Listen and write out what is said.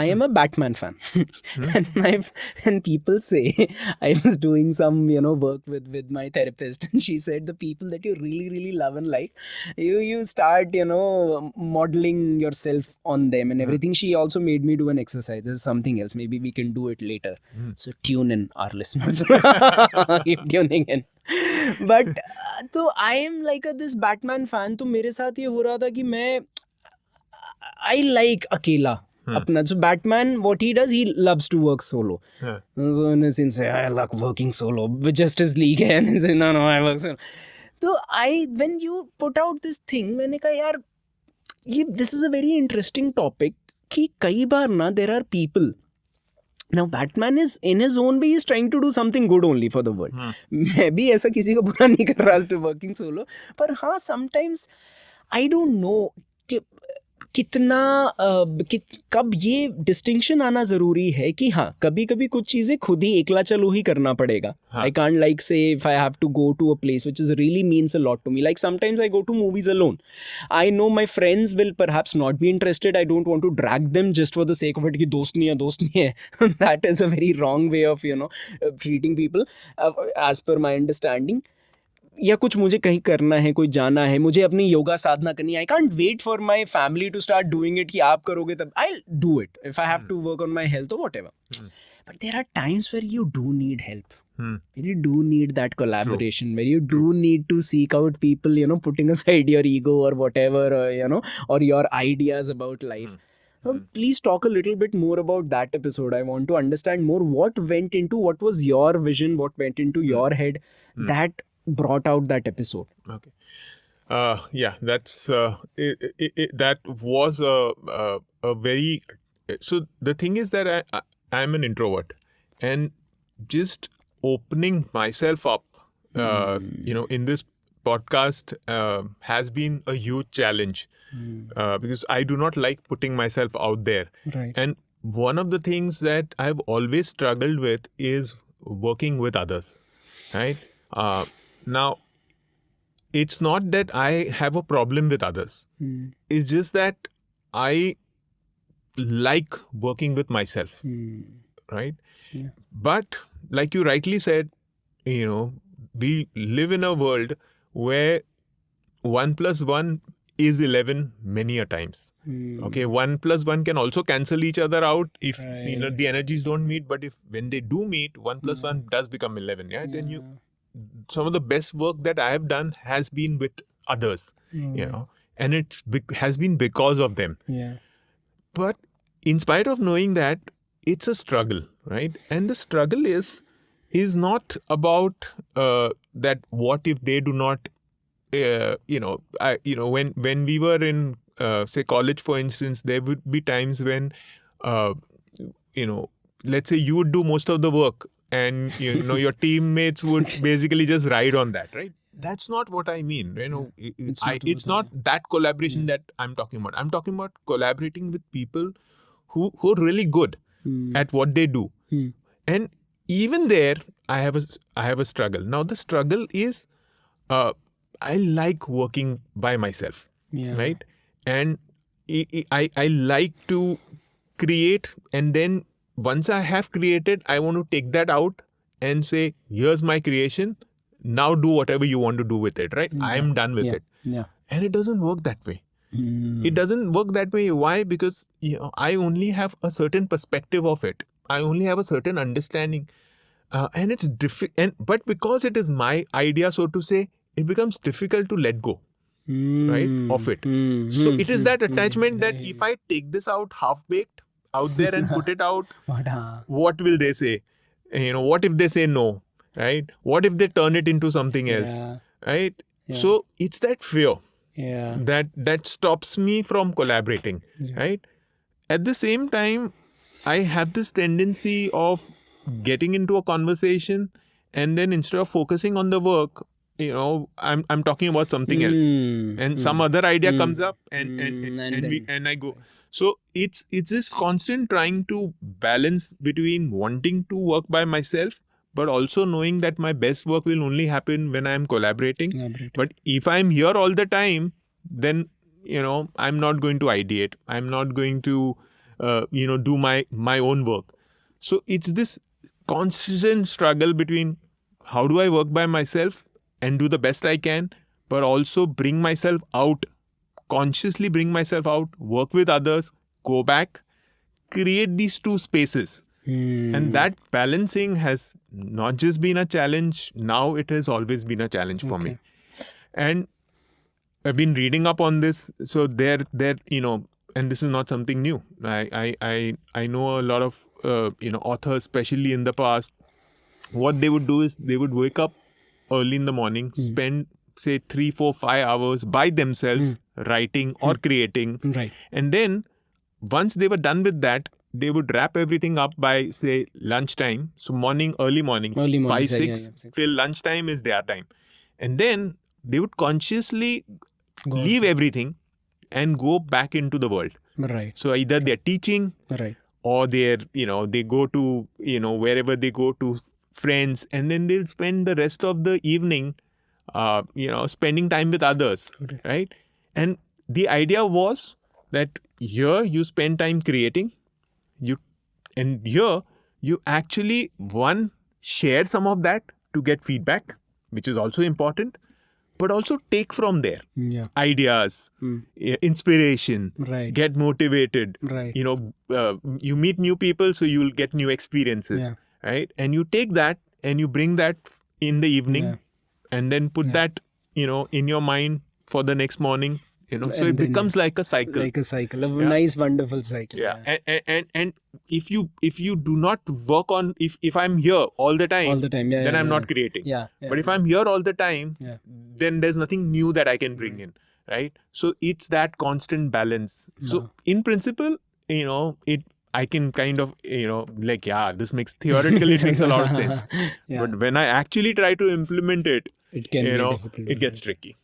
I am a Batman fan. And people say, I was doing some, work with my therapist, and she said the people that you really, really love and like, you start, modeling yourself on them and everything. She also made me do an exercise. This is something else. Maybe we can do it later. So tune in, our listeners. Keep tuning in. But तो I am like this Batman fan. तो मेरे साथ ये हो रहा था कि मैं I like अकेला अपना. So Batman, what he does, he loves to work solo. So in a sense, I like working solo. Justice League है, and say no, I work solo. So when you put out this thing, मैंने कहा यार, this is a very interesting topic. कि कई बार ना there are people. Now Batman is in his own way, he is trying to do something good only for the world. मैं भी ऐसा किसी का बुरा नहीं कर रहा to working solo. पर हाँ, sometimes I don't know कि कितना कब ये डिस्टिंक्शन आना ज़रूरी है कि हाँ, कभी कभी कुछ चीज़ें खुद ही एकला चलो ही करना पड़ेगा. I can't like say if I have to go to a place which is really means a lot to me. Like sometimes I go to movies alone. I know my friends will perhaps not be interested. I don't want to drag them just for the sake of it कि दोस्त नहीं है. That is a very wrong way of treating people as per my understanding. या कुछ मुझे कहीं करना है, कोई जाना है, मुझे अपनी योगा साधना करनी है. I can't wait for my family to start doing it कि आप करोगे तब. I'll do it if I have to work on my health or whatever. But there are times where you do need help. Where you do need that collaboration. Where you do need to seek out people, putting aside your ego or whatever, or your ideas about life. So please talk a little bit more about that episode. I want to understand more what what was your vision, what went into your head that brought out that episode. Okay. Yeah, that's that was a very. So the thing is that I'm an introvert, and just opening myself up, in this podcast has been a huge challenge because I do not like putting myself out there. Right. And one of the things that I've always struggled with is working with others, right? Now, it's not that I have a problem with others. It's just that I like working with myself, right? Yeah. But like you rightly said, we live in a world where 1 + 1 is 11 many a times. Okay, 1 + 1 can also cancel each other out if the energies don't meet. But if when they do meet, 1 + 1 does become 11. Yeah, then some of the best work that I have done has been with others, and it's has been because of them. Yeah. But in spite of knowing that, it's a struggle, right? And the struggle is not about that. What if they do not? When we were in say college, for instance, there would be times when let's say you would do most of the work. And your teammates would basically just ride on that, right? That's not what I mean. It's not that collaboration that I'm talking about. I'm talking about collaborating with people who are really good at what they do. And even there, I have a struggle. Now the struggle is, I like working by myself, right? And I like to create, and then once I have created, I want to take that out and say, here's my creation. Now do whatever you want to do with it, right? I'm done with it. Yeah. And it doesn't work that way. It doesn't work that way. Why? Because I only have a certain perspective of it. I only have a certain understanding. And it's difficult. But because it is my idea, so to say, it becomes difficult to let go, right, of it. So it is that attachment that if I take this out half-baked, out there and put it out, what will they say? What if they say no, right? What if they turn it into something else, right? So it's that fear that stops me from collaborating, right? At the same time, I have this tendency of getting into a conversation, and then instead of focusing on the work, I'm talking about something else, and some other idea comes up, and I go. So it's this constant trying to balance between wanting to work by myself, but also knowing that my best work will only happen when I'm collaborating. But if I'm here all the time, then I'm not going to ideate. I'm not going to do my own work. So it's this constant struggle between how do I work by myself and do the best I can, but also bring myself out, consciously bring myself out, work with others, go back, create these two spaces. And that balancing has not just been a challenge, now it has always been a challenge for me. And I've been reading up on this. So they're and this is not something new. I know a lot of authors, especially in the past. What they would do is they would wake up early in the morning, spend say 3, 4, 5 hours by themselves writing or creating, Right. and then once they were done with that, they would wrap everything up by say lunchtime. So early morning, 5, 6 till lunchtime is their time, and then they would consciously leave everything and go back into the world. Right. So either they're teaching, Right. or they go to wherever they go to friends, and then they'll spend the rest of the evening spending time with others. Okay. Right? And the idea was that here you spend time creating, and here you actually share some of that to get feedback, which is also important, but also take from there ideas, inspiration, Right. get motivated. Right. You meet new people, so you'll get new experiences, right? And you take that and you bring that in the evening, and then put that in your mind for the next morning. So it becomes like a cycle. A nice, wonderful cycle. And if you do not work on, if I'm here all the time, then I'm not creating. But if I'm here all the time, then there's nothing new that I can bring in, right? So it's that constant balance. So in principle, I can kind of, this makes theoretically it makes a lot of sense. But when I actually try to implement it, it can be difficult. It gets tricky.